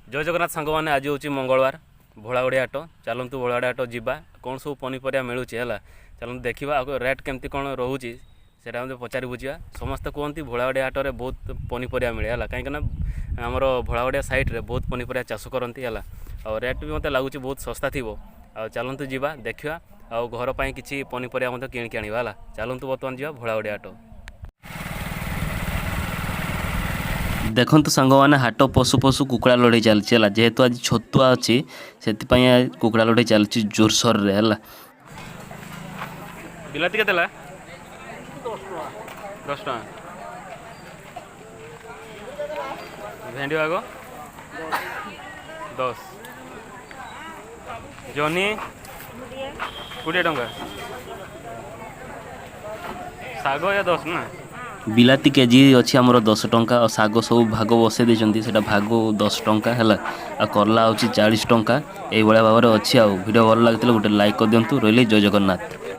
जय जगन्नाथ सांग मैंने आज हूँ मंगलवार भोलागड़ी हाट चलतु भोलागड़ी हाट जावा कौन सब पनीपरिया मिलूँ है चलते देखा रेट केमती कौन रोचे से पचारि बुझा समस्ते कहते भोलागड़ी हाट में बहुत पनीपरिया मिले है कहीं आमर भोलागड़िया साइड्रे बहुत पनीपरिया चाष करती है और रेट भी मतलब लगुच बहुत सस्ता थी चलतु जावा देखा और घर पर किसी पनीपरिया किणिक आना चलतु बर्तमान जावा भोलागड़ी हाट। देखु सांग मैंने हाट पशु पशु कुकुड़ा लड़ाई चलती है जेहेतु आज छतुआ अच्छी से कुकुड़ा लड़ाई चलती जोरसोर रे है। बिलाती के 10 टका भेंडी आग 10 जनी 20 टका साग या 10 ना बिलाती केजी अच्छी आमर 10 टंका और साग सब भाग बसई देती से भाग 10 टंका है आ करला हूँ 40 टंका ये भाव में अच्छी। वीडियो भल लगे गोटे लाइक कर दिंतु रही जय जगन्नाथ।